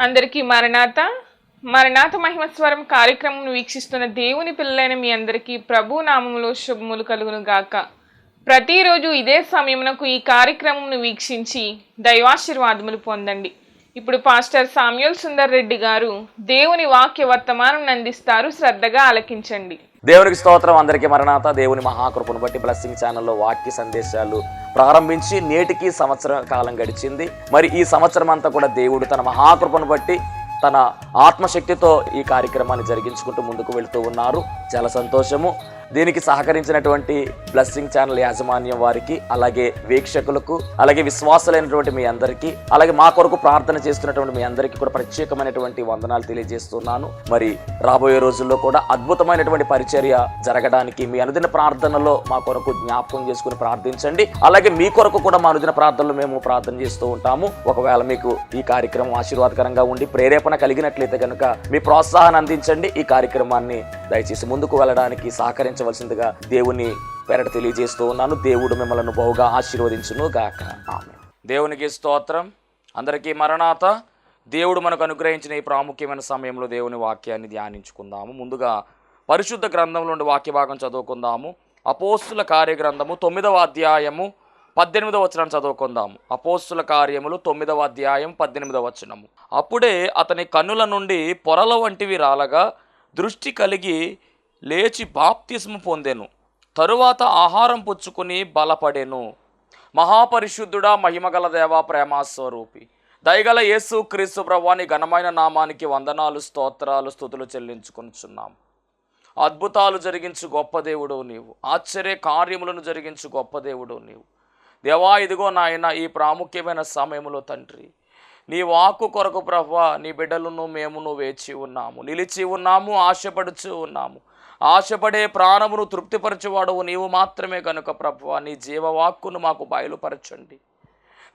అందరికీ మరణాత మరణాత మహిమస్వరం కార్యక్రమం వీక్షిస్తున్న దేవుని పిల్లలైన మీ అందరికీ ప్రభు నామములో శుభములు కలుగును గాక. ప్రతిరోజు ఇదే సమయమునకు ఈ కార్యక్రమం వీక్షించి దైవాశీర్వాదములు పొందండి. ఇప్పుడు పాస్టర్ సామ్యూల్ సుందర్ రెడ్డి గారు దేవుని వాక్య వర్తమానం అందిస్తారు. శ్రద్ధగా ఆలకించండి. దేవునికి స్తోత్రం. అందరికీ మరణాత. దేవుని మహాకృపను బట్టి బ్లెస్సింగ్ ఛానల్లో వాక్య సందేశాలు ప్రారంభించి నేటికి సంవత్సరం కాలం గడిచింది. మరి ఈ సంవత్సరం అంతా కూడా దేవుడు తన మహాకృపను బట్టి తన ఆత్మశక్తితో ఈ కార్యక్రమాన్ని జరిగించుకుంటూ ముందుకు వెళుతూ ఉన్నారు. చాలా సంతోషము. దీనికి సహకరించినటువంటి బ్లెస్సింగ్ ఛానల్ యాజమాన్యం వారికి, అలాగే వీక్షకులకు, అలాగే విశ్వాసులైనటువంటి మీ అందరికీ, అలాగే మా కొరకు ప్రార్థన చేస్తున్నటువంటి మీ అందరికీ కూడా ప్రత్యేకమైనటువంటి వందనాలు తెలియజేస్తున్నాను. మరి రాబోయే రోజుల్లో కూడా అద్భుతమైనటువంటి పరిచర్య జరగడానికి మీ అనుదిన ప్రార్థనలో మా కొరకు జ్ఞాపకం చేసుకుని ప్రార్థించండి. అలాగే మీ కొరకు కూడా మా అనుదిన ప్రార్థనలో మేము ప్రార్థన చేస్తూ ఉంటాము. ఒకవేళ మీకు ఈ కార్యక్రమం ఆశీర్వాదకరంగా ఉండి ప్రేరేపణ కలిగినట్లయితే కనుక మీ ప్రోత్సాహాన్ని అందించండి. ఈ కార్యక్రమాన్ని దయచేసి ముందుకు వెళ్ళడానికి సహకరించవలసిందిగా దేవుని పేరట తెలియజేస్తూ ఉన్నాను. దేవుడు మిమ్మల్ని బహుగా ఆశీర్వదించును గాక. ఆమేన్. దేవునికి స్తోత్రం. అందరికీ మరణాత. దేవుడు మనకు అనుగ్రహించిన ఈ ప్రాముఖ్యమైన సమయంలో దేవుని వాక్యాన్ని ధ్యానించుకుందాము. ముందుగా పరిశుద్ధ గ్రంథంలో నుండి వాక్య భాగం చదువుకుందాము. అపోస్తుల కార్యగ్రంథము 9వ అధ్యాయము 18వ వచనం చదువుకుందాము. అపోస్తుల కార్యములు 9వ అధ్యాయం 18వ వచనము. అప్పుడే అతని కన్నుల నుండి పొరల వంటివి రాలగా దృష్టి కలిగి లేచి బాప్తిస్ము పొందెను. తరువాత ఆహారం పుచ్చుకుని బలపడెను. మహాపరిశుద్ధుడా, మహిమగల దేవా, ప్రేమాస్వరూపి, దయగల యేసు క్రీస్తు ప్రభువాని ఘనమైన నామానికి వందనాలు, స్తోత్రాలు, స్తుతులు చెల్లించుకొనుచున్నాము. అద్భుతాలు జరిగించు గొప్ప దేవుడు నీవు. ఆశ్చర్య కార్యములను జరిగించు గొప్ప దేవుడు నీవు. దేవా, ఇదిగో నాయన, ఈ ప్రాముఖ్యమైన సమయంలో తండ్రి, నీ వాక్కు కొరకు ప్రభువా నీ బిడ్డలను మేమును వేచి ఉన్నాము, నిలిచి ఉన్నాము, ఆశపడుచు ఉన్నాము. ఆశపడే ప్రాణమును తృప్తిపరచువాడవు నీవు మాత్రమే కనుక ప్రభువా నీ జీవవాక్కును మాకు బయలుపరచండి.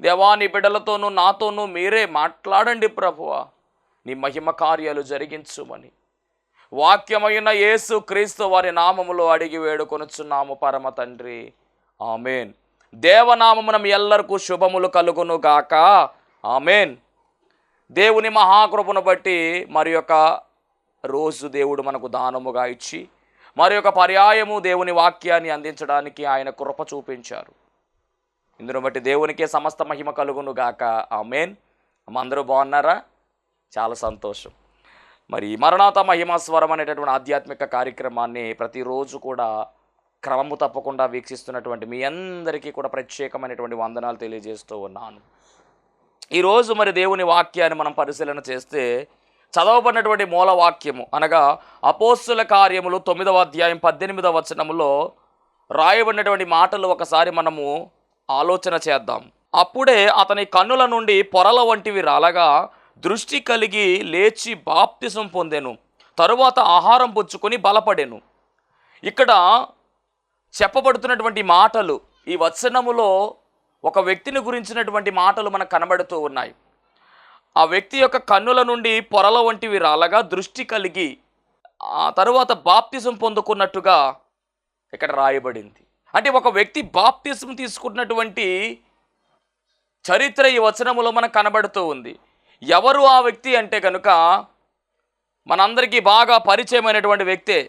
దేవా, నీ బిడ్డలతోనూ నాతోనూ మీరే మాట్లాడండి ప్రభువా. నీ మహిమ కార్యాలు జరిగించుమని వాక్యమైన యేసు క్రీస్తు వారి నామములో అడిగి వేడుకొనుచున్నాము పరమ తండ్రి. ఆమెన్. దేవనామమున మీ ఎల్లరికూ శుభములు కలుగును గాక. ఆమెన్. దేవుని మహాకృపను బట్టి మరి యొక్క రోజు దేవుడు మనకు దానముగా ఇచ్చి మరి యొక్క పర్యాయము దేవుని వాక్యాన్ని అందించడానికి ఆయన కృప చూపించారు. ఇందును బట్టి దేవునికే సమస్త మహిమ కలుగును గాక. ఆమెన్. అందరూ బాగున్నారా? చాలా సంతోషం. మరి మరణాత మహిమాస్వరం అనేటటువంటి ఆధ్యాత్మిక కార్యక్రమాన్ని ప్రతిరోజు కూడా క్రమము తప్పకుండా వీక్షిస్తున్నటువంటి మీ అందరికీ కూడా ప్రత్యేకమైనటువంటి వందనాలు తెలియజేస్తూ ఉన్నాను. ఈరోజు మరి దేవుని వాక్యాన్ని మనం పరిశీలన చేస్తే చదవబడినటువంటి మూల వాక్యము అనగా అపోస్తుల కార్యములు 9వ అధ్యాయం 18వ వచనములో రాయబడినటువంటి మాటలు ఒకసారి మనము ఆలోచన చేద్దాం. అప్పుడే అతని కన్నుల నుండి పొరల వంటివి రాలగా దృష్టి కలిగి లేచి బాప్తిసం పొందెను. తరువాత ఆహారం పుచ్చుకొని బలపడెను. ఇక్కడ చెప్పబడుతున్నటువంటి మాటలు, ఈ వచనములో ఒక వ్యక్తిని గురించినటువంటి మాటలు మనకు కనబడుతూ ఉన్నాయి. ఆ వ్యక్తి యొక్క కన్నుల నుండి పొరల వంటివి రాలగా దృష్టి కలిగి ఆ తరువాత బాప్తిసం పొందుకున్నట్టుగా ఇక్కడ రాయబడింది. అంటే ఒక వ్యక్తి బాప్తిసం తీసుకున్నటువంటి చరిత్ర ఈ వచనములో మనకు కనబడుతూ ఉంది. ఎవరు ఆ వ్యక్తి అంటే కనుక మనందరికీ బాగా పరిచయమైనటువంటి వ్యక్తే.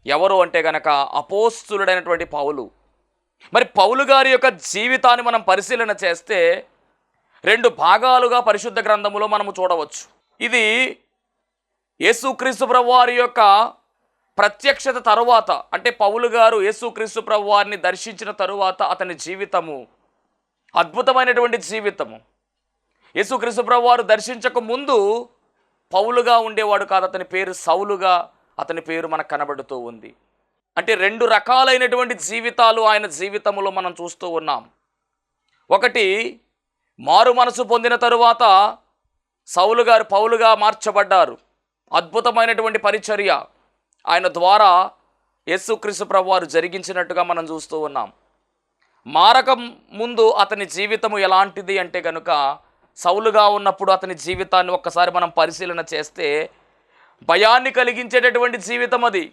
ఎవరు అంటే కనుక అపోస్తులుడైనటువంటి పౌలు. మరి పౌలు గారి యొక్క జీవితాన్ని మనం పరిశీలన చేస్తే 2 భాగాలుగా పరిశుద్ధ గ్రంథములో మనము చూడవచ్చు. ఇది యేసుక్రీస్తు ప్రభువారి యొక్క ప్రత్యక్షత తరువాత, అంటే పౌలు గారు యేసుక్రీస్తు ప్రభువారిని దర్శించిన తరువాత అతని జీవితము అద్భుతమైనటువంటి జీవితము. యేసుక్రీస్తు ప్రభువారు దర్శించక ముందు పౌలుగా ఉండేవాడు కాదు. అతని పేరు సౌలుగా అతని పేరు మనకు కనబడుతూ ఉంది. అంటే 2 రకాలైనటువంటి జీవితాలు ఆయన జీవితంలో మనం చూస్తూ ఉన్నాం. ఒకటి, మారు మనసు పొందిన తరువాత సౌలు గారు పౌలుగా మార్చబడ్డారు. అద్భుతమైనటువంటి పరిచర్య ఆయన ద్వారా యేసుక్రీస్తు ప్రభువారు జరిగించినట్టుగా మనం చూస్తూ ఉన్నాం. మారకం ముందు అతని జీవితము ఎలాంటిది అంటే కనుక సౌలుగా ఉన్నప్పుడు అతని జీవితాన్ని ఒక్కసారి మనం పరిశీలన చేస్తే భయాన్ని కలిగించేటటువంటి జీవితం. అది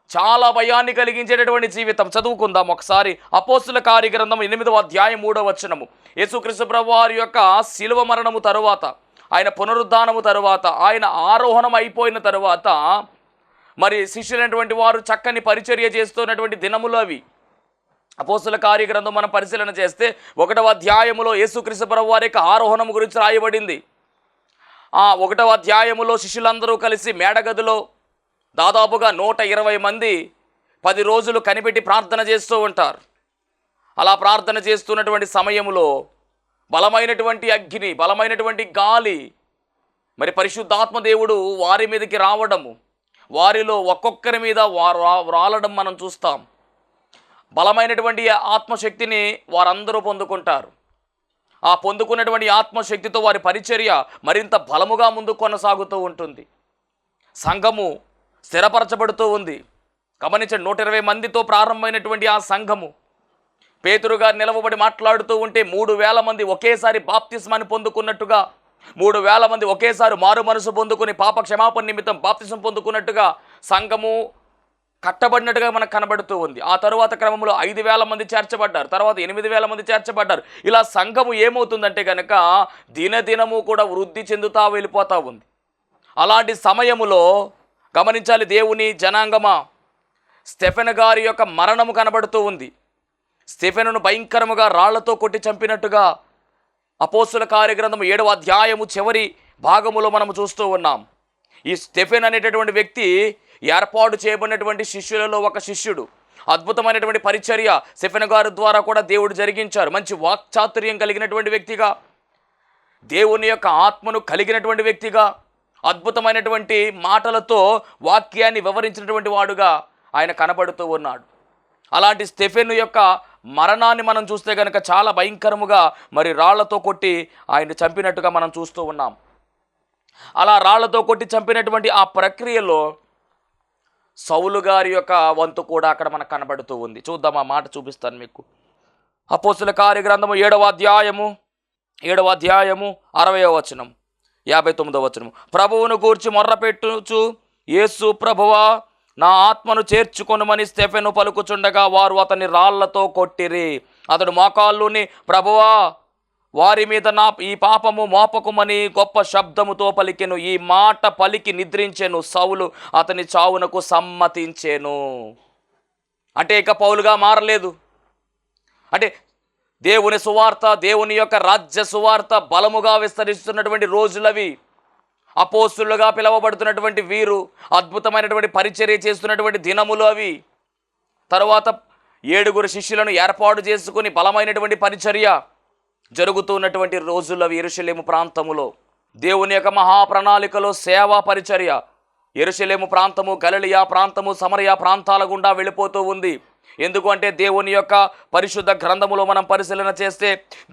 చాలా భయాన్ని కలిగించేటటువంటి జీవితం. చదువుకుందాం ఒకసారి. అపోస్తుల కార్యగ్రంథం 8వ అధ్యాయం 3వ వచనము. యేసుక్రీస్తు ప్రభువారి యొక్క శిలువ మరణము తరువాత ఆయన పునరుద్ధానము తరువాత, ఆయన ఆరోహణం అయిపోయిన తరువాత మరి శిష్యులైనటువంటి వారు చక్కని పరిచర్య చేస్తున్నటువంటి దినములు అవి. అపోస్తుల కార్యగ్రంథం మనం పరిశీలన చేస్తే 1వ అధ్యాయములో యేసుక్రీస్తు ప్రభువు వారి యొక్క ఆరోహణం గురించి రాయబడింది. ఆ 1వ అధ్యాయములో శిష్యులందరూ కలిసి మేడగదిలో దాదాపుగా 120 మంది 10 రోజులు కనిపెట్టి ప్రార్థన చేస్తూ ఉంటారు. అలా ప్రార్థన చేస్తున్నటువంటి సమయంలో బలమైనటువంటి అగ్ని, బలమైనటువంటి గాలి, మరి పరిశుద్ధాత్మ దేవుడు వారి మీదకి రావడము, వారిలో ఒక్కొక్కరి మీద రాలడం మనం చూస్తాం. బలమైనటువంటి ఆత్మశక్తిని వారందరూ పొందుకుంటారు. ఆ పొందుకున్నటువంటి ఆత్మశక్తితో వారి పరిచర్య మరింత బలముగా ముందు కొనసాగుతూ ఉంటుంది. సంఘము స్థిరపరచబడుతూ ఉంది. గమనించండి, 120 మందితో ప్రారంభమైనటువంటి ఆ సంఘము పేతురు గారు నిలవబడి మాట్లాడుతూ ఉంటే 3,000 మంది ఒకేసారి బాప్తిస్మాన్ని పొందుకున్నట్టుగా, 3,000 మంది ఒకేసారి మారు మనసు పొందుకుని పాప క్షమాపణ నిమిత్తం బాప్తిస్మం పొందుకున్నట్టుగా సంఘము కట్టబడినట్టుగా మనకు కనబడుతూ ఉంది. ఆ తరువాత క్రమంలో 5,000 మంది చేర్చబడ్డారు, తర్వాత 8,000 మంది చేర్చబడ్డారు. ఇలా సంఘము ఏమవుతుందంటే కనుక దినదినము కూడా వృద్ధి చెందుతా వెళ్ళిపోతూ ఉంది. అలాంటి సమయములో గమనించాలి, దేవుని జనాంగమా, స్టెఫెను గారి యొక్క మరణము కనబడుతూ ఉంది. స్టెఫెనును భయంకరముగా రాళ్లతో కొట్టి చంపినట్టుగా అపోస్తుల కార్యగ్రంథం 7వ అధ్యాయము చివరి భాగములో మనము చూస్తూ ఉన్నాం. ఈ స్టెఫెన్ అనేటటువంటి వ్యక్తి ఏర్పాటు చేయబడినటువంటి శిష్యులలో ఒక శిష్యుడు. అద్భుతమైనటువంటి పరిచర్య స్టెఫెను గారి ద్వారా కూడా దేవుడు జరిగించారు. మంచి వాక్చాతుర్యం కలిగినటువంటి వ్యక్తిగా, దేవుని యొక్క ఆత్మను కలిగినటువంటి వ్యక్తిగా, అద్భుతమైనటువంటి మాటలతో వాక్యాన్ని వివరించినటువంటి వాడుగా ఆయన కనబడుతూ ఉన్నాడు. అలాంటి స్టెఫెను యొక్క మరణాన్ని మనం చూస్తే కనుక చాలా భయంకరముగా మరి రాళ్లతో కొట్టి ఆయన చంపినట్టుగా మనం చూస్తూ ఉన్నాం. అలా రాళ్లతో కొట్టి చంపినటువంటి ఆ ప్రక్రియలో సౌలు గారి యొక్క వంతు కూడా అక్కడ మనకు కనబడుతూ ఉంది. చూద్దాం, ఆ మాట చూపిస్తాను మీకు. అపోస్తుల కార్యగ్రంథము 7వ అధ్యాయము 60వ వచనం, 59వ వచనం. ప్రభువును గూర్చి మొర్రపెట్టుచు, యేసు ప్రభువా నా ఆత్మను చేర్చుకొనుమని స్టెఫెను పలుకుచుండగా వారు అతన్ని రాళ్లతో కొట్టిరి. అతడు మోకాళ్ళుని, ప్రభువా వారి మీద ఈ పాపము మోపకుమని గొప్ప శబ్దముతో పలికెను. ఈ మాట పలికి నిద్రించెను. సౌలు అతని చావునకు సమ్మతించెను. అంటే ఇక పౌలుగా మారలేదు. అంటే దేవుని సువార్త, దేవుని యొక్క రాజ్య సువార్త బలముగా విస్తరిస్తున్నటువంటి రోజులవి. అపోస్తులుగా పిలువబడుతున్నటువంటి వీరు అద్భుతమైనటువంటి పరిచర్య చేస్తున్నటువంటి దినములు అవి. తరువాత 7 శిష్యులను ఏర్పాటు చేసుకుని బలమైనటువంటి పరిచర్య జరుగుతున్నటువంటి రోజులు అవి. యెరూషలేము ప్రాంతములో దేవుని యొక్క మహాప్రణాళికలో సేవా పరిచర్య యెరూషలేము ప్రాంతము, గలిలయ ప్రాంతము, సమరయ ప్రాంతాల గుండా వెళ్ళిపోతూ ఉంది. ఎందుకు అంటే దేవుని యొక్క పరిశుద్ధ గ్రంథములో మనం పరిశీలన చేస్తే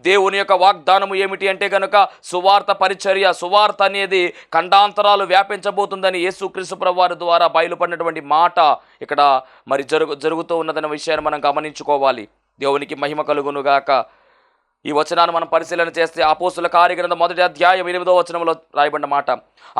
దేవుని యొక్క వాగ్దానము ఏమిటి అంటే కనుక సువార్త పరిచర్య, సువార్త అనేది ఖండాంతరాలు వ్యాపించబోతుందని యేసుక్రీస్తు ప్రభువారి ద్వారా బయలుపడినటువంటి మాట ఇక్కడ మరి జరుగుతూ ఉన్నదన్న విషయాన్ని మనం గమనించుకోవాలి. దేవునికి మహిమ కలుగునుగాక. ఈ వచనాన్ని మనం పరిశీలన చేస్తే అపోస్తుల కార్యగ్రంథం 1వ అధ్యాయం 8వ వచనంలో రాయబడిన మాట,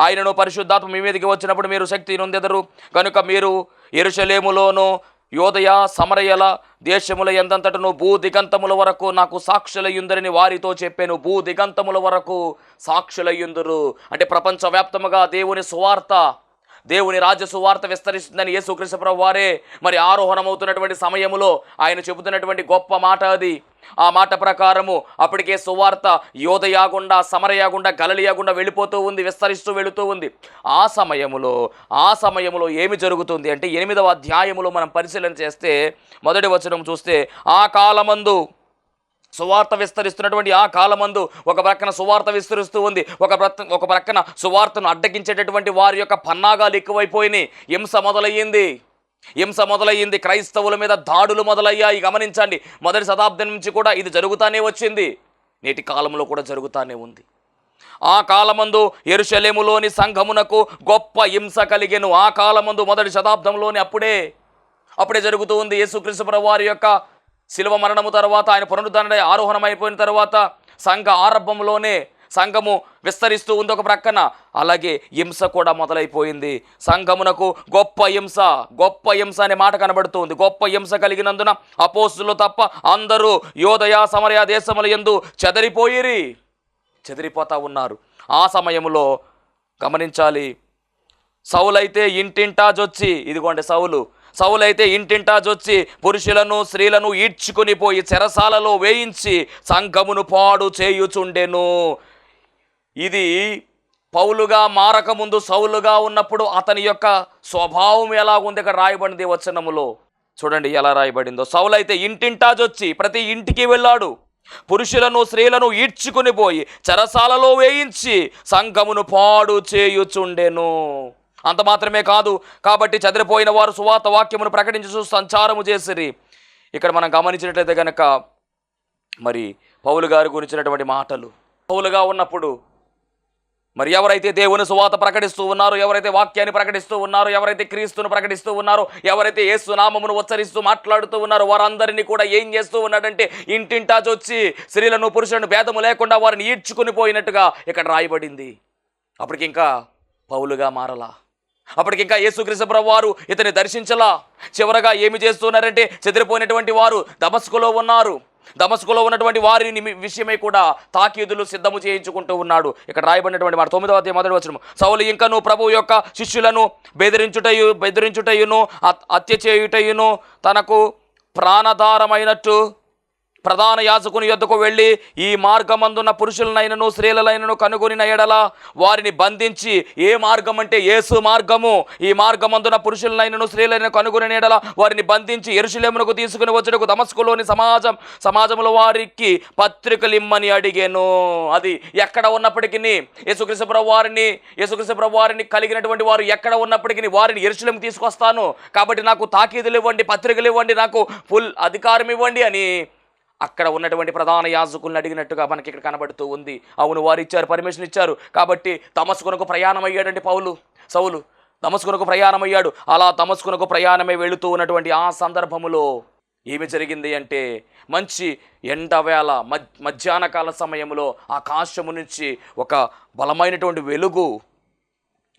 ఆయనను పరిశుద్ధాత్మ మీ మీదకి వచ్చినప్పుడు మీరు శక్తి నొందెదరు కనుక మీరు యెరూషలేములోను యోదయ సమరయల దేశముల ఎందంతటను భూ దిగంతముల వరకు నాకు సాక్షులయ్యుందరని వారితో చెప్పాను. భూ దిగంతముల వరకు సాక్షులయ్యుందురు అంటే ప్రపంచవ్యాప్తముగా దేవుని సువార్త, దేవుని రాజ్య సువార్త విస్తరిస్తుందని యేసుక్రీస్తు ప్రభువు వారే మరి ఆరోహణమవుతున్నటువంటి సమయములో ఆయన చెబుతున్నటువంటి గొప్ప మాట అది. ఆ మాట ప్రకారము అప్పటికే సువార్త యోదయాగుండా, సమరయాగుండా, గలిలయగుండా వెళ్ళిపోతూ ఉంది, విస్తరిస్తూ వెళుతూ ఉంది. ఆ సమయములో ఏమి జరుగుతుంది అంటే 8వ అధ్యాయములో మనం పరిశీలన చేస్తే 1వ వచనం చూస్తే, ఆ కాలమందు సువార్త విస్తరిస్తున్నటువంటి ఆ కాలమందు ఒక ప్రక్కన సువార్త విస్తరిస్తూ ఉంది, ఒక ప్రక్కన సువార్తను అడ్డగించేటటువంటి వారి యొక్క పన్నాగాలు ఎక్కువైపోయినాయి. హింస మొదలయ్యింది, క్రైస్తవుల మీద దాడులు మొదలయ్యాయి. గమనించండి, 1వ శతాబ్దం నుంచి కూడా ఇది జరుగుతానే వచ్చింది, నేటి కాలంలో కూడా జరుగుతానే ఉంది. ఆ కాలమందు యెరూషలేములోని సంఘమునకు గొప్ప హింస కలిగెను. ఆ కాలమందు 1వ శతాబ్దంలోని అప్పుడే జరుగుతూ ఉంది. యేసుక్రీస్తు ప్రభువు వారి యొక్క శిలువ మరణము తర్వాత, ఆయన పునరుద్ధరణ ఆరోహణం అయిపోయిన తర్వాత సంఘ ఆరంభంలోనే సంఘము విస్తరిస్తూ ఉంది ఒక ప్రక్కన. అలాగే హింస కూడా మొదలైపోయింది. సంఘమునకు గొప్ప హింస అనే మాట కనబడుతూ ఉంది. గొప్ప హింస కలిగినందున అపోస్తులు తప్ప అందరూ యోదయ సమరయ దేశముల యందు చెదిరిపోతూ ఉన్నారు. ఆ సమయంలో గమనించాలి, సౌలైతే ఇంటింటా జొచ్చి, ఇదిగోండి సౌలైతే ఇంటింటా జొచ్చి పురుషులను స్త్రీలను ఈడ్చుకొని పోయి చెరసాలలో వేయించి సంఘమును పాడు చేయుచుండెను. ఇది పౌలుగా మారకముందు సౌలుగా ఉన్నప్పుడు అతని యొక్క స్వభావం ఎలా ఉంది ఇక్కడ రాయబడింది వచనములో. చూడండి ఎలా రాయబడిందో. సౌలైతే ఇంటింటా జొచ్చి, ప్రతి ఇంటికి వెళ్ళాడు, పురుషులను స్త్రీలను ఈడ్చుకుని పోయి చెరసాలలో వేయించి సంఘమును పాడు చేయుచుండెను. అంత మాత్రమే కాదు, కాబట్టి చెదిరిపోయిన వారు సువార్త వాక్యమును ప్రకటించు సంచారము చేసిరి. ఇక్కడ మనం గమనించినట్లయితే కనుక మరి పౌలు గారి గురించినటువంటి మాటలు, పౌలుగా ఉన్నప్పుడు మరి ఎవరైతే దేవుని సువార్త ప్రకటిస్తూ ఉన్నారో, ఎవరైతే వాక్యాన్ని ప్రకటిస్తూ ఉన్నారో, ఎవరైతే క్రీస్తును ప్రకటిస్తూ ఉన్నారో, ఎవరైతే యేసు నామమును ఉచ్చరిస్తూ మాట్లాడుతూ ఉన్నారో వారందరినీ కూడా ఏం చేస్తూ ఉన్నాడంటే ఇంటింటా చొచ్చి స్త్రీలను పురుషులను భేదము లేకుండా వారిని ఈడ్చుకుని పోయినట్టుగా ఇక్కడ రాయబడింది. అప్పటికి ఇంకా పౌలుగా మారలా, అప్పటికి ఇంకా యేసుక్రీస్తు ప్రభువు వారు ఇతన్ని దర్శించలా. చివరగా ఏమి చేస్తున్నారంటే చెదిరిపోయినటువంటి వారు దమస్కులో ఉన్నారు. దమస్కులో ఉన్నటువంటి వారిని విషయమై కూడా తాకీదులు సిద్ధము చేయించుకుంటూ ఉన్నాడు. ఇక్కడ రాయబడినటువంటి మాట 9వ అధ్యాయం 1వ వచనం. సౌలు ఇంకను ప్రభువు యొక్క శిష్యులను బెదిరించుటయును హత్య చేయుటయును తనకు ప్రాణధారమైనట్టు ప్రధాన యాజకుని యొద్దకు వెళ్ళి ఈ మార్గమందున్న పురుషులనైనను స్త్రీలనైనను కనుగొనిన ఎడల వారిని బంధించి, ఏ మార్గం అంటే యేసు మార్గము, ఈ మార్గమందున పురుషులనైనను స్త్రీలైన కనుగొనిన ఎడల వారిని బంధించి యెరూషలేమునకు తీసుకుని వచ్చుటకు దమస్కులోని సమాజంలో వారికి పత్రికలు ఇమ్మని అడిగాను. అది ఎక్కడ ఉన్నప్పటికీ యేసుక్రీస్తు ప్రభు వారిని కలిగినటువంటి వారు ఎక్కడ ఉన్నప్పటికీ వారిని యెరూషలేముకు తీసుకొస్తాను, కాబట్టి నాకు తాకీదులు ఇవ్వండి, పత్రికలు ఇవ్వండి, నాకు ఫుల్ అధికారం ఇవ్వండి అని అక్కడ ఉన్నటువంటి ప్రధాన యాజకులను అడిగినట్టుగా మనకి ఇక్కడ కనబడుతూ ఉంది. అవును, వారు ఇచ్చారు, పర్మిషన్ ఇచ్చారు. కాబట్టి దమస్కునకు ప్రయాణం అయ్యాడండి సౌలు దమస్కునకు ప్రయాణం అయ్యాడు. అలా దమస్కునకు ప్రయాణమై వెళుతూ ఉన్నటువంటి ఆ సందర్భములో ఏమి జరిగింది అంటే మంచి ఎండవేళ మధ్యాహ్న కాల సమయంలో ఆకాశము నుంచి ఒక బలమైనటువంటి వెలుగు.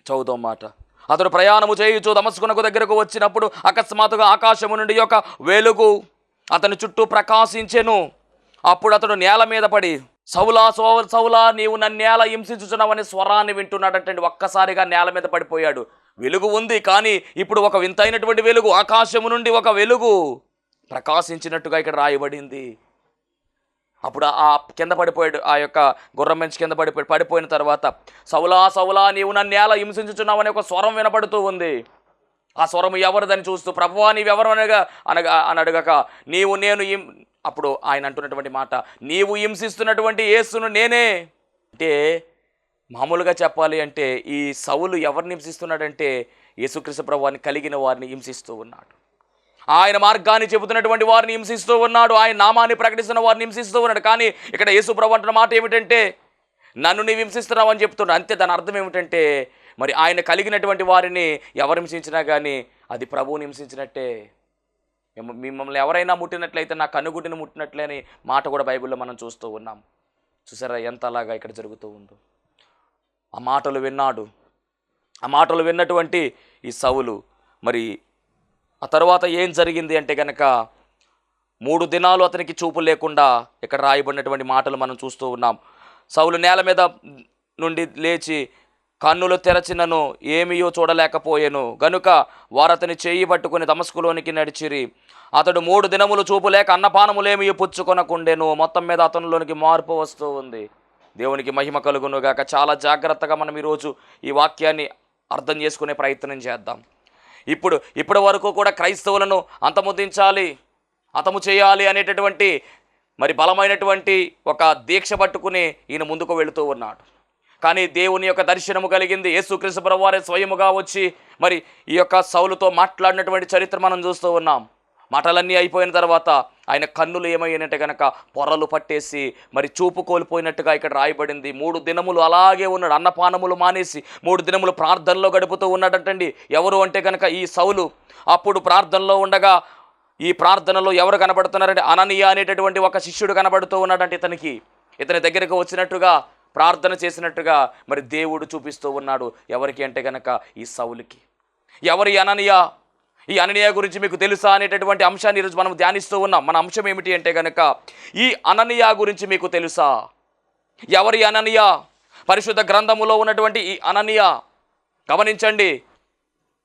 చదువుతాం మాట. అతడు ప్రయాణము చేయుచు దమస్కునకు దగ్గరకు వచ్చినప్పుడు అకస్మాత్తుగా ఆకాశము నుండి ఒక వెలుగు అతని చుట్టూ ప్రకాశించెను. అప్పుడు అతడు నేల మీద పడి, సౌలా నీవు నన్ను నేల హింసించుచున్నావని స్వరాన్ని వింటున్నాడంటే ఒక్కసారిగా నేల మీద పడిపోయాడు. వెలుగు ఉంది, కానీ ఇప్పుడు ఒక వింతైనటువంటి వెలుగు, ఆకాశము నుండి ఒక వెలుగు ప్రకాశించినట్టుగా ఇక్కడ రాయబడింది. అప్పుడు ఆ కింద పడిపోయాడు, ఆ యొక్క గుర్రం మంచి కింద పడిపోయిన తర్వాత సౌలా నీవు నన్ను నేల హింసించుచున్నావని ఒక స్వరం వినపడుతూ ఉంది. ఆ స్వరము ఎవరిదని చూస్తూ ప్రభువా నీవెవరు అని అడగక నేను అప్పుడు ఆయన అంటున్నటువంటి మాట, నీవు హింసిస్తున్నటువంటి యేసును నేనే. అంటే మామూలుగా చెప్పాలి అంటే ఈ సౌలు ఎవరిని హింసిస్తున్నాడంటే యేసుక్రీస్తు ప్రభువాన్ని కలిగిన వారిని హింసిస్తూ ఉన్నాడు. ఆయన మార్గాన్ని చెబుతున్నటువంటి వారిని హింసిస్తూ ఉన్నాడు. ఆయన నామాన్ని ప్రకటిస్తున్న వారిని హింసిస్తూ ఉన్నాడు. కానీ ఇక్కడ యేసు ప్రభు అంటున్న మాట ఏమిటంటే నన్ను నీవు హింసిస్తున్నావు అని చెప్తున్నాడు. అంతే, దాని అర్థం ఏమిటంటే మరి ఆయన కలిగినటువంటి వారిని ఎవరు హింసించినా కానీ అది ప్రభువుని హింసించినట్టే. మిమ్మల్ని ఎవరైనా ముట్టినట్లయితే నా కన్నుగుడ్డిని ముట్టినట్లే అని మాట కూడా బైబిల్లో మనం చూస్తూ ఉన్నాం. చూసారా ఎంత అలాగా ఇక్కడ జరుగుతూ ఉందో. ఆ మాటలు విన్నాడు. ఆ మాటలు విన్నటువంటి ఈ సౌలు మరి ఆ తర్వాత ఏం జరిగింది అంటే కనుక 3 దినాలు అతనికి చూపు లేకుండా ఇక్కడ రాయబడినటువంటి మాటలు మనం చూస్తూ ఉన్నాం. సౌలు నేల మీద నుండి లేచి కన్నులు తెరచినను ఏమీయో చూడలేకపోయాను గనుక వారతని చేయి పట్టుకుని దమస్కులోనికి నడిచిరి. అతడు 3 దినములు చూపు లేక అన్నపానములేమీ పుచ్చుకొనకుండెను. మొత్తం మీద అతనిలోనికి మార్పు వస్తూ ఉంది. దేవునికి మహిమ కలుగును గాక. చాలా జాగ్రత్తగా మనం ఈరోజు ఈ వాక్యాన్ని అర్థం చేసుకునే ప్రయత్నం చేద్దాం. ఇప్పటి వరకు కూడా క్రైస్తవులను అంతము చేయాలి అనేటటువంటి మరి బలమైనటువంటి ఒక దీక్ష పట్టుకుని ఈయన ముందుకు వెళుతూ ఉన్నాడు. కానీ దేవుని యొక్క దర్శనము కలిగింది. యేసుక్రీస్తు ప్రభువారే స్వయముగా వచ్చి మరి ఈ యొక్క సౌలుతో మాట్లాడినటువంటి చరిత్ర మనం చూస్తూ ఉన్నాం. మాటలన్నీ అయిపోయిన తర్వాత ఆయన కన్నులు ఏమయ్యానంటే కనుక పొరలు పట్టేసి మరి చూపు కోల్పోయినట్టుగా ఇక్కడ రాయబడింది. 3 దినములు అలాగే ఉన్నాడు. అన్నపానములు మానేసి 3 దినములు ప్రార్థనలో గడుపుతూ ఉన్నాడటండి. ఎవరు అంటే కనుక ఈ సౌలు. అప్పుడు ప్రార్థనలో ఉండగా ఈ ప్రార్థనలో ఎవరు కనబడుతున్నారంటే అననీయ అనేటటువంటి ఒక శిష్యుడు కనబడుతూ ఉన్నాడంటే ఇతని దగ్గరకు వచ్చినట్టుగా ప్రార్థన చేసినట్టుగా మరి దేవుడు చూపిస్తూ ఉన్నాడు. ఎవరికి అంటే కనుక ఈ సౌలుకి. ఎవరి అననీయ? ఈ అననీయ గురించి మీకు తెలుసా అనేటటువంటి అంశాన్ని ఈరోజు మనం ధ్యానిస్తూ ఉన్నాం. మన అంశం ఏమిటి అంటే కనుక ఈ అననీయ గురించి మీకు తెలుసా? ఎవరి అననీయ? పరిశుద్ధ గ్రంథములో ఉన్నటువంటి ఈ అననీయ. గమనించండి,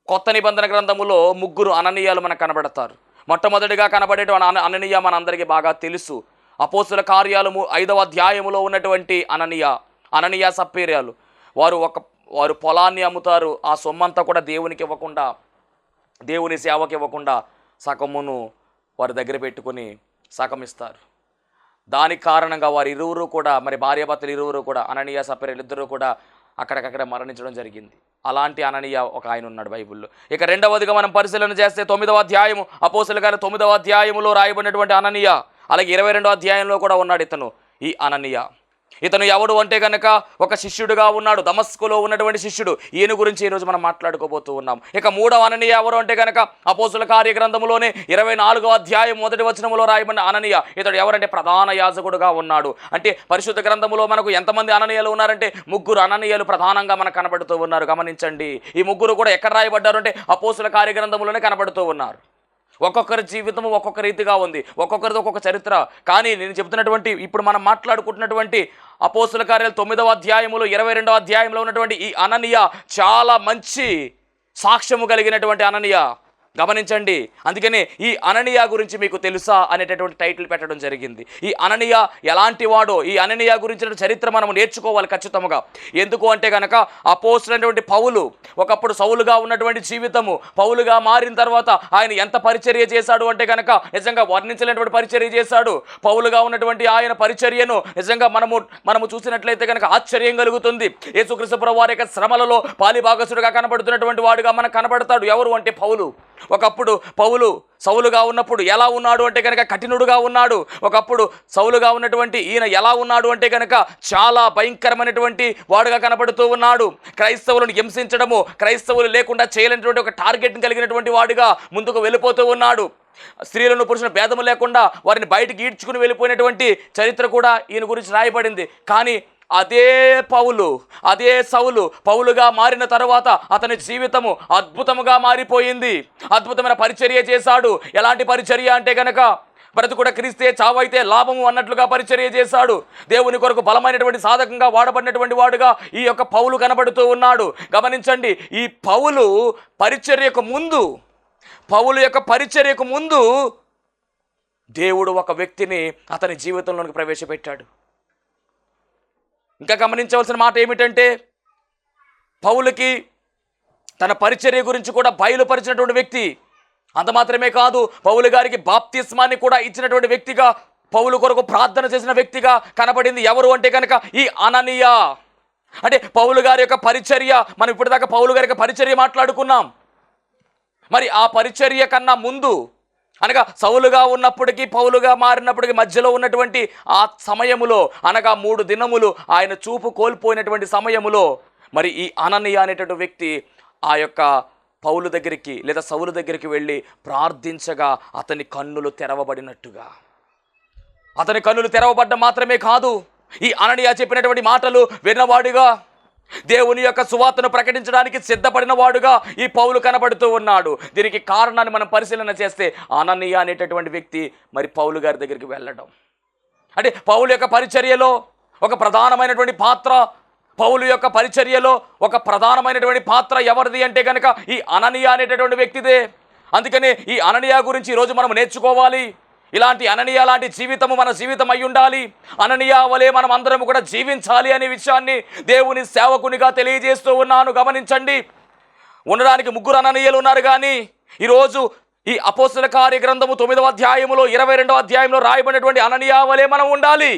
కొత్త నిబంధన గ్రంథములో 3 అననీయాలు మనకు కనబడతారు. మొట్టమొదటిగా కనబడేటువంటి అననీయ మనందరికీ బాగా తెలుసు. అపోస్తుల కార్యాలు 5వ అధ్యాయములో ఉన్నటువంటి అననీయ సప్పీర్యాలు. వారు పొలాన్ని అమ్ముతారు. ఆ సొమ్మంతా కూడా దేవునికి ఇవ్వకుండా, దేవుని సేవకి ఇవ్వకుండా సగమును వారి దగ్గర పెట్టుకొని సగం ఇస్తారు. దానికి కారణంగా వారు ఇరువురు కూడా, మరి భార్యాభర్తలు ఇరువురు కూడా, అననీయ సప్పీర్యాలు ఇద్దరు కూడా అక్కడికక్కడ మరణించడం జరిగింది. అలాంటి అననీయ ఒక ఆయన ఉన్నాడు బైబిల్లో. ఇక రెండవదిగా మనం పరిశీలన చేస్తే 9వ అధ్యాయము, అపోస్తుల కార్యాలు 9వ అధ్యాయములో రాయబడినటువంటి అననీయ. అలాగే 22వ అధ్యాయంలో కూడా ఉన్నాడు ఈ అననీయ. ఇతను ఎవడు అంటే కనుక ఒక శిష్యుడుగా ఉన్నాడు, దమస్కులో ఉన్నటువంటి శిష్యుడు. ఈయన గురించి ఈరోజు మనం మాట్లాడుకోబోతూ ఉన్నాం. ఇక 3వ అననీయ ఎవరు అంటే కనుక అపోస్తుల కార్య గ్రంథములోనే 24వ అధ్యాయం 1వ వచనములో రాయబడిన అననీయ. ఇతడు ఎవరంటే ప్రధాన యాజకుడుగా ఉన్నాడు. అంటే పరిశుద్ధ గ్రంథములో మనకు ఎంతమంది అననీయులు ఉన్నారంటే 3 అననీయులు ప్రధానంగా మనకు కనబడుతూ ఉన్నారు. గమనించండి, ఈ 3 కూడా ఎక్కడ రాయబడ్డారు అంటే అపోస్తుల కార్య గ్రంథములోనే కనబడుతూ ఉన్నారు. ఒక్కొక్కరి జీవితం ఒక్కొక్క రీతిగా ఉంది, ఒక్కొక్కరిది ఒక్కొక్క చరిత్ర. కానీ నేను చెబుతున్నటువంటి, ఇప్పుడు మనం మాట్లాడుకుంటున్నటువంటి అపోస్తుల కార్యాలు 9వ అధ్యాయములో 22వ అధ్యాయంలో ఉన్నటువంటి ఈ అననీయ చాలా మంచి సాక్ష్యము కలిగినటువంటి అననీయ. గమనించండి, అందుకనే ఈ అననీయ గురించి మీకు తెలుసా అనేటటువంటి టైటిల్ పెట్టడం జరిగింది. ఈ అననీయ ఎలాంటి వాడో, ఈ అననీయ గురించిన చరిత్ర మనం నేర్చుకోవాలి ఖచ్చితంగా. ఎందుకు అంటే కనుక అపోస్తులైనటువంటి పౌలు ఒకప్పుడు సౌలుగా ఉన్నటువంటి జీవితము, పౌలుగా మారిన తర్వాత ఆయన ఎంత పరిచర్య చేశాడు అంటే కనుక నిజంగా వర్ణించలేనటువంటి పరిచర్య చేశాడు. పౌలుగా ఉన్నటువంటి ఆయన పరిచర్యను నిజంగా మనము చూసినట్లయితే కనుక ఆశ్చర్యం కలుగుతుంది. యేసుక్రీస్తు ప్రభువు వారి యొక్క శ్రమలలో పాలిభాగస్తుడిగా కనబడుతున్నటువంటి వాడుగా మనకు కనబడతాడు. ఎవరు అంటే పౌలు. ఒకప్పుడు పౌలు సౌలుగా ఉన్నప్పుడు ఎలా ఉన్నాడు అంటే కనుక కఠినుడుగా ఉన్నాడు. ఒకప్పుడు సౌలుగా ఉన్నటువంటి ఈయన ఎలా ఉన్నాడు అంటే కనుక చాలా భయంకరమైనటువంటి వాడుగా కనబడుతూ ఉన్నాడు. క్రైస్తవులను హింసించడము, క్రైస్తవులు లేకుండా చేయలేనటువంటి ఒక టార్గెట్ని కలిగినటువంటి వాడుగా ముందుకు వెళ్ళిపోతూ ఉన్నాడు. స్త్రీలను పురుషులను భేదము లేకుండా వారిని బయటికి ఈడ్చుకుని వెళ్ళిపోయినటువంటి చరిత్ర కూడా ఈయన గురించి రాయబడింది. కానీ అదే సౌలు పౌలుగా మారిన తర్వాత అతని జీవితము అద్భుతముగా మారిపోయింది. అద్భుతమైన పరిచర్య చేశాడు. ఎలాంటి పరిచర్య అంటే కనుక బ్రతుకుడ క్రీస్తే చావైతే లాభము అన్నట్లుగా పరిచర్య చేశాడు. దేవుని కొరకు బలమైనటువంటి సాధకంగా వాడబడినటువంటి వాడుగా ఈ యొక్క పౌలు కనబడుతూ ఉన్నాడు. గమనించండి, ఈ పౌలు యొక్క పరిచర్యకు ముందు దేవుడు ఒక వ్యక్తిని అతని జీవితంలోకి ప్రవేశపెట్టాడు. ఇంకా గమనించవలసిన మాట ఏమిటంటే, పౌలుకి తన పరిచర్య గురించి కూడా బయలుపరిచినటువంటి వ్యక్తి. అంత మాత్రమే కాదు, పౌలు గారికి బాప్తిస్మాన్ని కూడా ఇచ్చినటువంటి వ్యక్తిగా, పౌలు కొరకు ప్రార్థన చేసిన వ్యక్తిగా కనబడింది. ఎవరు అంటే కనుక ఈ అననీయ. అంటే పౌలు గారి యొక్క పరిచర్య, మనం ఇప్పటిదాకా పౌలు గారి యొక్క పరిచర్య మాట్లాడుకున్నాం. మరి ఆ పరిచర్య కన్నా ముందు అనగా సౌలుగా ఉన్నప్పటికీ పౌలుగా మారినప్పటికీ మధ్యలో ఉన్నటువంటి ఆ సమయములో, అనగా 3 దినములు ఆయన చూపు కోల్పోయినటువంటి సమయములో, మరి ఈ అననీయ అనేటువంటి వ్యక్తి ఆ యొక్క పౌలు దగ్గరికి లేదా సౌలు దగ్గరికి వెళ్ళి ప్రార్థించగా అతని కన్నులు తెరవబడినట్టుగా. అతని కన్నులు తెరవబడ్డం మాత్రమే కాదు, ఈ అననీయ చెప్పినటువంటి మాటలు విన్నవాడుగా, దేవుని యొక్క సువార్తను ప్రకటించడానికి సిద్ధపడిన వాడుగా ఈ పౌలు కనబడుతూ ఉన్నాడు. దీనికి కారణాన్ని మనం పరిశీలన చేస్తే, అననీయ అనేటటువంటి వ్యక్తి మరి పౌలు గారి దగ్గరికి వెళ్ళడం, అంటే పౌలు యొక్క పరిచర్యలో ఒక ప్రధానమైనటువంటి పాత్ర, ఎవరిది అంటే కనుక ఈ అననీయ అనేటటువంటి వ్యక్తిదే. అందుకనే ఈ అననీయ గురించి ఈరోజు మనం నేర్చుకోవాలి. ఇలాంటి అననీయ లాంటి జీవితము మన జీవితం అయి ఉండాలి. అననీయ వలె మనం అందరం కూడా జీవించాలి అనే విషయాన్ని దేవుని సేవకునిగా తెలియజేస్తూ ఉన్నాను. గమనించండి, ఉండడానికి 3 అననీయులు ఉన్నారు. కానీ ఈరోజు ఈ అపోస్తుల కార్య గ్రంథము 9వ అధ్యాయములో 22వ అధ్యాయంలో రాయబడినటువంటి అననీయ వలె మనం ఉండాలి.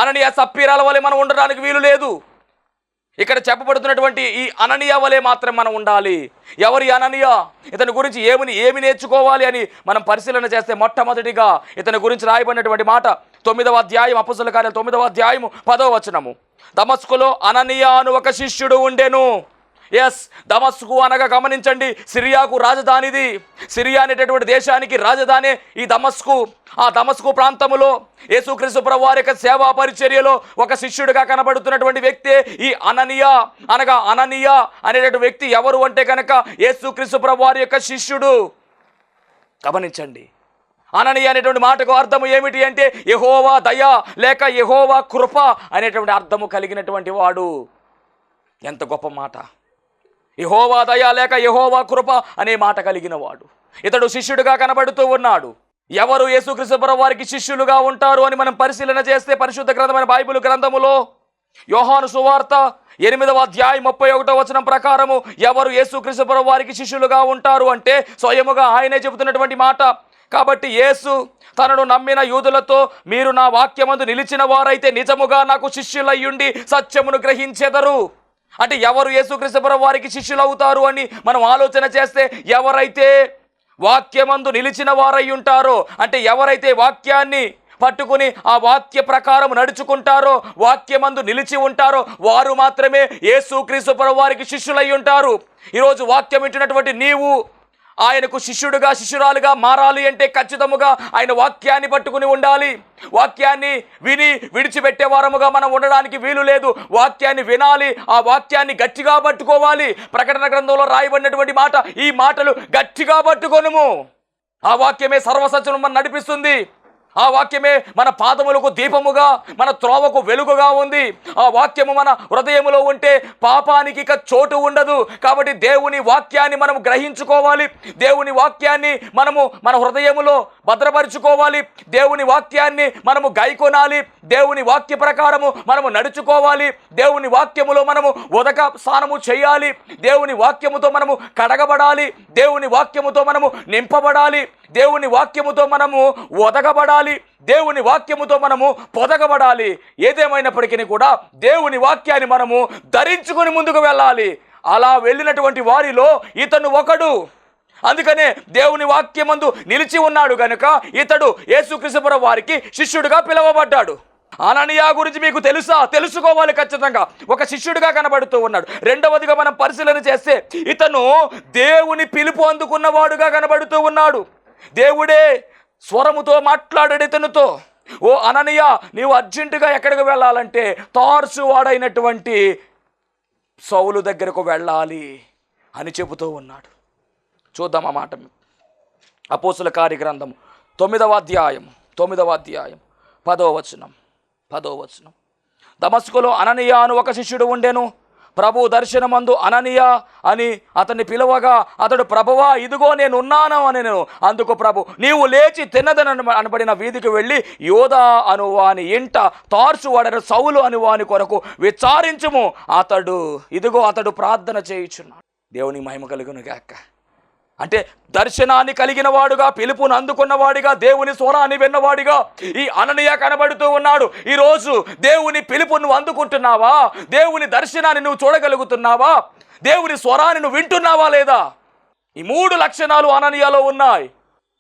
అననీయ సప్పీరాల వలె మనం ఉండడానికి వీలు లేదు. ఇక్కడ చెప్పబడుతున్నటువంటి ఈ అననీయ వలె మాత్రం మనం ఉండాలి. ఎవరి అననీయ, ఇతని గురించి ఏమి నేర్చుకోవాలి అని మనం పరిశీలన చేస్తే, మొట్టమొదటిగా ఇతని గురించి రాయబడినటువంటి మాట 9వ అధ్యాయం, అపోస్తుల కార్యాలు 9వ అధ్యాయము 10వ వచనము. దమస్కులో అననీయ అను ఒక శిష్యుడు ఉండెను. దమస్కు అనగా గమనించండి, సిరియాకు రాజధానిది. సిరియా అనేటటువంటి దేశానికి రాజధాని ఈ దమస్కు. ఆ దమస్కు ప్రాంతములో యేసుక్రీస్తు ప్రభువు వారి యొక్క సేవా పరిచర్యలో ఒక శిష్యుడిగా కనబడుతున్నటువంటి వ్యక్తే ఈ అననీయ. అనగా అననీయ అనేటటువంటి వ్యక్తి ఎవరు అంటే కనుక యేసుక్రీస్తు ప్రభువు వారి యొక్క శిష్యుడు. గమనించండి, అననీయ అనేటువంటి మాటకు అర్థము ఏమిటి అంటే యెహోవా దయ లేక యెహోవా కృప అనేటువంటి అర్థము కలిగినటువంటి వాడు. ఎంత గొప్ప మాట! యెహోవా దయ లేక యెహోవా కృప అనే మాట కలిగిన వాడు. ఇతడు శిష్యుడిగా కనబడుతూ ఉన్నాడు. ఎవరు యేసుక్రీస్తు ప్రభువు వారికి శిష్యులుగా ఉంటారు అని మనం పరిశీలన చేస్తే పరిశుద్ధ గ్రంథమైన బైబిల్ గ్రంథములో యోహాను సువార్త 8వ అధ్యాయం 31వ వచనం ప్రకారము ఎవరు యేసుక్రీస్తు ప్రభువు వారికి శిష్యులుగా ఉంటారు అంటే స్వయముగా ఆయనే చెబుతున్నటువంటి మాట. కాబట్టి యేసు తనను నమ్మిన యూదులతో మీరు నా వాక్యమందు నిలిచిన వారైతే నిజముగా నాకు శిష్యులయ్యుండి సత్యమును గ్రహించెదరు. అంటే ఎవరు యేసుక్రీస్తు ప్రభువు వారికి శిష్యులు అవుతారు అని మనం ఆలోచన చేస్తే ఎవరైతే వాక్యమందు నిలిచిన వారై ఉంటారో, అంటే ఎవరైతే వాక్యాన్ని పట్టుకుని ఆ వాక్య ప్రకారం నడుచుకుంటారో, వాక్యమందు నిలిచి ఉంటారో వారు మాత్రమే యేసుక్రీస్తు ప్రభువు వారికి శిష్యులై ఉంటారు. ఈరోజు వాక్యం వింటున్నటువంటి నీవు ఆయనకు శిష్యుడుగా శిష్యురాలుగా మారాలి అంటే ఖచ్చితముగా ఆయన వాక్యాన్ని పట్టుకుని ఉండాలి. వాక్యాన్ని విని విడిచిపెట్టే వారముగా మనం ఉండడానికి వీలు లేదు. వాక్యాన్ని వినాలి, ఆ వాక్యాన్ని గట్టిగా పట్టుకోవాలి. ప్రకటన గ్రంథంలో రాయబడినటువంటి మాట, ఈ మాటలు గట్టిగా పట్టుకొనుము. ఆ వాక్యమే సర్వసత్యము మనం నడిపిస్తుంది. ఆ వాక్యమే మన పాదములకు దీపముగా, మన త్రోవకు వెలుగుగా ఉంది. ఆ వాక్యము మన హృదయములో ఉంటే పాపానికి ఇక చోటు ఉండదు. కాబట్టి దేవుని వాక్యాన్ని మనం గ్రహించుకోవాలి. దేవుని వాక్యాన్ని మనము మన హృదయములో భద్రపరుచుకోవాలి. దేవుని వాక్యాన్ని మనము గైకొనాలి. దేవుని వాక్య ప్రకారము మనము నడుచుకోవాలి. దేవుని వాక్యములో మనము ఉదక స్నానము చేయాలి. దేవుని వాక్యముతో మనము కడగబడాలి. దేవుని వాక్యముతో మనము నింపబడాలి. దేవుని వాక్యముతో మనము ఒదగబడాలి. దేవుని వాక్యముతో మనము పొదగబడాలి. ఏదేమైనప్పటికీ కూడా దేవుని వాక్యాన్ని మనము ధరించుకొని ముందుకు వెళ్ళాలి. అలా వెళ్ళినటువంటి వారిలో ఇతను ఒకడు. అందుకనే దేవుని వాక్యమందు నిలిచి ఉన్నాడు గనుక ఇతడు యేసుక్రీస్తు ప్రభువు వారికి శిష్యుడిగా పిలువబడ్డాడు. అననీయ గురించి మీకు తెలుసా? తెలుసుకోవాలి ఖచ్చితంగా. ఒక శిష్యుడిగా కనబడుతూ ఉన్నాడు. రెండవదిగా మనం పరిశీలన చేస్తే ఇతను దేవుని పిలుపు అందుకున్నవాడుగా కనబడుతూ ఉన్నాడు. దేవుడే స్వరముతో మాట్లాడాడు ఇతనితో, ఓ అననీయ నీవు అర్జెంటుగా ఎక్కడికి వెళ్ళాలంటే తార్సు వాడైనటువంటి సౌలు దగ్గరకు వెళ్ళాలి అని చెబుతూ ఉన్నాడు. చూద్దాం ఆ మాట. అపోస్తుల కార్యగ్రంథం 9వ అధ్యాయం 10వ వచనం. దమస్కులో అననీయ అను ఒక శిష్యుడు ఉండెను. ప్రభు దర్శనమందు అననీయ అని అతన్ని పిలువగా అతడు ప్రభువా ఇదిగో నేను ఉన్నాను అనెను. అందుకు ప్రభు నీవు లేచి తిన్నదని అనబడిన వీధికి వెళ్ళి యోధా అను వాని ఇంట తార్సు వాడను సౌలు అని వాని కొరకు విచారించుము. అతడు ప్రార్థన చేయుచున్నాడు. దేవుని మహిమ కలుగును గాక. అంటే దర్శనాన్ని కలిగిన వాడుగా, పిలుపును అందుకున్నవాడిగా, దేవుని స్వరాన్ని విన్నవాడిగా ఈ అననీయ కనబడుతూ ఉన్నాడు. ఈరోజు దేవుని పిలుపు నువ్వు అందుకుంటున్నావా? దేవుని దర్శనాన్ని నువ్వు చూడగలుగుతున్నావా? దేవుని స్వరాన్ని నువ్వు వింటున్నావా లేదా? ఈ 3 లక్షణాలు అననీయలో ఉన్నాయి.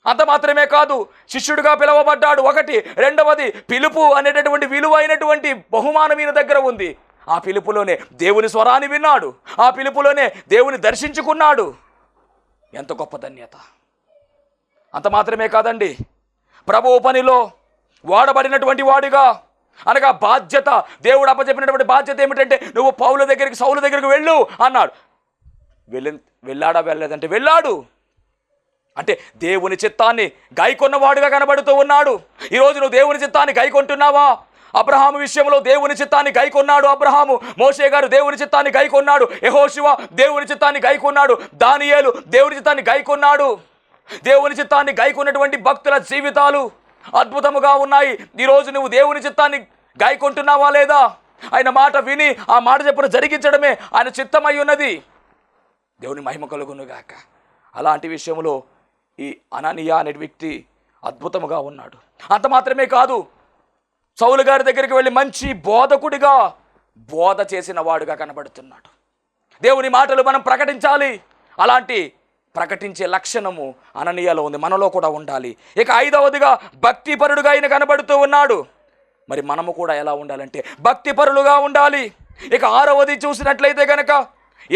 అంత మాత్రమే కాదు, శిష్యుడిగా పిలువబడ్డాడు ఒకటి. రెండవది పిలుపు అనేటటువంటి విలువైనటువంటి బహుమానం ఈయన దగ్గర ఉంది. ఆ పిలుపులోనే దేవుని స్వరాన్ని విన్నాడు. ఆ పిలుపులోనే దేవుని దర్శించుకున్నాడు. ఎంత గొప్ప ధన్యత! అంత మాత్రమే కాదండి, ప్రభువు పనిలో వాడబడినటువంటి వాడిగా, అనగా బాధ్యత, దేవుడు అప్పచెప్పినటువంటి బాధ్యత ఏమిటంటే నువ్వు సౌలు దగ్గరికి వెళ్ళు అన్నాడు. వెళ్ళాడా? వెళ్ళలేదంటే వెళ్ళాడు. అంటే దేవుని చిత్తాన్ని గైకొన్నవాడుగా కనబడుతూ ఉన్నాడు. ఈరోజు నువ్వు దేవుని చిత్తాన్ని గైకొంటున్నావా? అబ్రహాము విషయంలో దేవుని చిత్తాన్ని గైకొన్నాడు అబ్రహాము. మోషే గారు దేవుని చిత్తాన్ని గైకొన్నాడు. యెహోషువ దేవుని చిత్తాన్ని గైకొన్నాడు. దానియేలు దేవుని చిత్తాన్ని గైకొన్నాడు. దేవుని చిత్తాన్ని గైకొన్నటువంటి భక్తుల జీవితాలు అద్భుతముగా ఉన్నాయి. ఈరోజు నువ్వు దేవుని చిత్తాన్ని గైకొంటున్నావా లేదా? ఆయన మాట విని ఆ మాట చెప్పును జరిగించడమే ఆయన చిత్తమై ఉన్నది. దేవుని మహిమ కలుగునుగాక. అలాంటి విషయంలో ఈ అననీయ అనే వ్యక్తి అద్భుతముగా ఉన్నాడు. అంత మాత్రమే కాదు, సౌలు గారి దగ్గరికి వెళ్ళి మంచి బోధకుడిగా బోధ చేసిన వాడుగా కనబడుతున్నాడు. దేవుని మాటలు మనం ప్రకటించాలి. అలాంటి ప్రకటించే లక్షణము అననీయలో ఉంది, మనలో కూడా ఉండాలి. ఇక 5వదిగా భక్తిపరుడుగా ఆయన కనబడుతూ ఉన్నాడు. మరి మనము కూడా ఎలా ఉండాలంటే భక్తిపరులుగా ఉండాలి. ఇక 6వది చూసినట్లయితే కనుక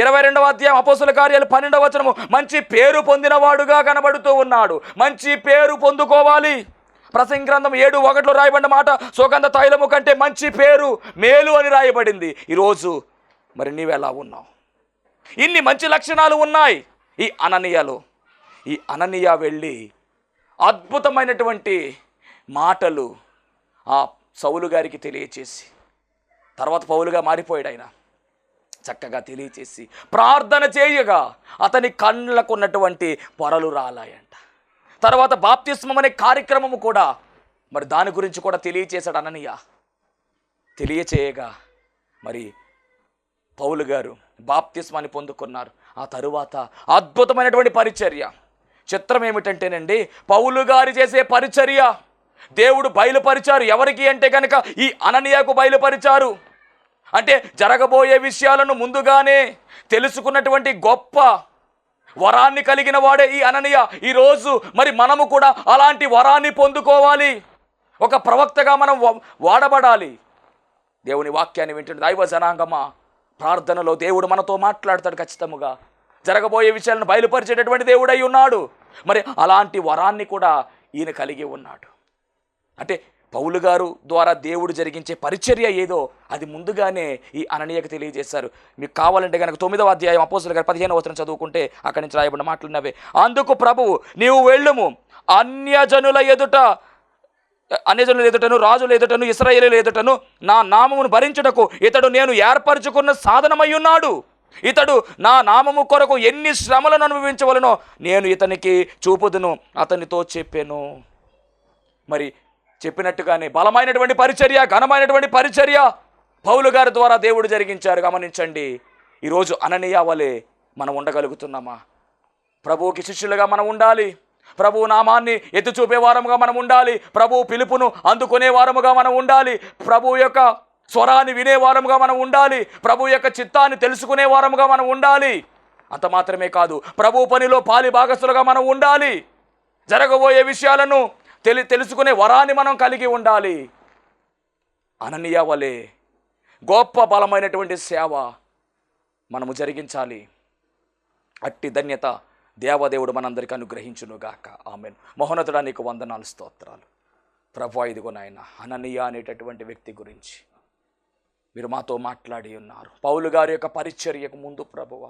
22వ అధ్యాయం అపోస్తుల కార్యాలు 12వ వచనము మంచి పేరు పొందినవాడుగా కనబడుతూ ఉన్నాడు. మంచి పేరు పొందుకోవాలి. ప్రసంగి గ్రంథం 7:1 రాయబడిన మాట, సుగంధ తైలము కంటే మంచి పేరు మేలు అని రాయబడింది. ఈరోజు మరి నీవెలా ఉన్నావు? ఇన్ని మంచి లక్షణాలు ఉన్నాయి ఈ అననీయలో. ఈ అననీయ వెళ్ళి అద్భుతమైనటువంటి మాటలు ఆ సౌలు గారికి తెలియచేసి, తర్వాత పౌలుగా మారిపోయాడు ఆయన, చక్కగా తెలియచేసి ప్రార్థన చేయగా అతని కళ్ళకు ఉన్నటువంటి పొరలు రాలాయంట. తర్వాత బాప్తిస్మం అనే కార్యక్రమము కూడా మరి దాని గురించి కూడా తెలియచేశాడు అననీయ. తెలియచేయగా మరి పౌలు గారు బాప్తిస్మాన్ని పొందుకున్నారు. ఆ తరువాత అద్భుతమైనటువంటి పరిచర్య. చిత్రం ఏమిటంటేనండి, పౌలు గారు చేసే పరిచర్య దేవుడు బయలుపరిచారు. ఎవరికి అంటే కనుక ఈ అననీయకు బయలుపరిచారు. అంటే జరగబోయే విషయాలను ముందుగానే తెలుసుకున్నటువంటి గొప్ప వరాన్ని కలిగిన వాడే ఈ అననీయ. ఈరోజు మరి మనము కూడా అలాంటి వరాన్ని పొందుకోవాలి. ఒక ప్రవక్తగా మనం వాడబడాలి. దేవుని వాక్యాన్ని వింటున్న దైవ జనాంగమా, ప్రార్థనలో దేవుడు మనతో మాట్లాడతాడు. ఖచ్చితంగా జరగబోయే విషయాలను బయలుపరిచేటటువంటి దేవుడై ఉన్నాడు. మరి అలాంటి వరాన్ని కూడా ఈయన కలిగి ఉన్నాడు. అంటే పౌలు గారు ద్వారా దేవుడు జరిగించే పరిచర్య ఏదో అది ముందుగానే ఈ అననీయకు తెలియజేశారు. మీకు కావాలంటే కనుక 9వ అధ్యాయం అపోస్తలుల గారు 15వ వచనం చదువుకుంటే అక్కడి నుంచి రాయబడిన మాటలున్నవే. అందుకు ప్రభువు, నీవు వెళ్ళుము, అన్యజనుల ఎదుటను రాజుల ఎదుటను ఇశ్రాయేలీయుల ఎదుటను నా నామమును భరించుటకు ఇతడు నేను ఏర్పరచుకున్న సాధనమై ఉన్నాడు. ఇతడు నా నామము కొరకు ఎన్ని శ్రమలను అనుభవించవలనో నేను ఇతనికి చూపుదును అతనితో చెప్పాను. మరి చెప్పినట్టుగానే బలమైనటువంటి పరిచర్య, ఘనమైనటువంటి పరిచర్య పౌలు గారి ద్వారా దేవుడు జరిగించారు. గమనించండి, ఈరోజు అననీయ వలె మనం ఉండగలుగుతున్నామా? ప్రభువుకి శిష్యులుగా మనం ఉండాలి. ప్రభు నామాన్ని ఎత్తి చూపే వారముగా మనం ఉండాలి. ప్రభు పిలుపును అందుకునే వారముగా మనం ఉండాలి. ప్రభు యొక్క స్వరాన్ని వినే వారముగా మనం ఉండాలి. ప్రభు యొక్క చిత్తాన్ని తెలుసుకునే వారముగా మనం ఉండాలి. అంత మాత్రమే కాదు, ప్రభు పనిలో పాలి భాగస్తులుగా మనం ఉండాలి. జరగబోయే విషయాలను తెలుసుకునే వరాన్ని మనం కలిగి ఉండాలి. అననీయ వలె గొప్ప బలమైనటువంటి సేవ మనము జరిగించాలి. అట్టి ధన్యత దేవదేవుడు మనందరికీ అనుగ్రహించునుగాక. ఆమేన్. మహోన్నతుడా, నీకు వందనాలు, స్తోత్రాలు ప్రభు. ఇదిగో నాయన, అననీయ అనేటటువంటి వ్యక్తి గురించి మీరు మాతో మాట్లాడి ఉన్నారు. పౌలు గారి యొక్క పరిచర్యకు ముందు ప్రభువ,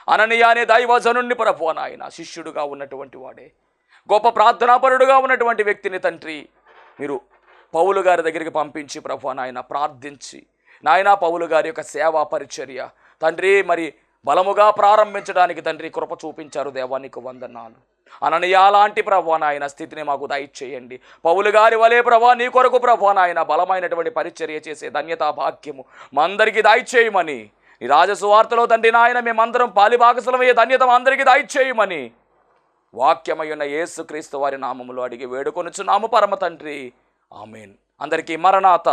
అననీయ అనే దైవజనుణ్ణి ప్రభువ నాయన శిష్యుడుగా ఉన్నటువంటి వాడే, గొప్ప ప్రార్థనాపరుడుగా ఉన్నటువంటి వ్యక్తిని తండ్రి మీరు పౌలు గారి దగ్గరికి పంపించి ప్రభువ నాయన ప్రార్థించి నాయన పౌలు గారి యొక్క సేవా పరిచర్య తండ్రి మరి బలముగా ప్రారంభించడానికి తండ్రి కృప చూపించారు. దేవా నీకు వందనాలు. అననీయ లాంటి ప్రభువా నాయన స్థితిని మాకు దయచేయండి. పౌలు గారి వలే ప్రభువా నీ కొరకు ప్రభువా నాయన బలమైనటువంటి పరిచర్య చేసే ధన్యతా భాగ్యము మా అందరికీ దయచేయమని, ఈ రాజసువార్తలో తండ్రి నాయన మేమందరం పాలిభాగస్వామయ్యే ధన్యత మా అందరికీ దయచేయమని వాక్యమయ్యున్న యేసుక్రీస్తు వారి నామములో అడిగి వేడుకొనుచున్నాము పరమ తండ్రి. ఆమేన్. అందరికీ మరణాత.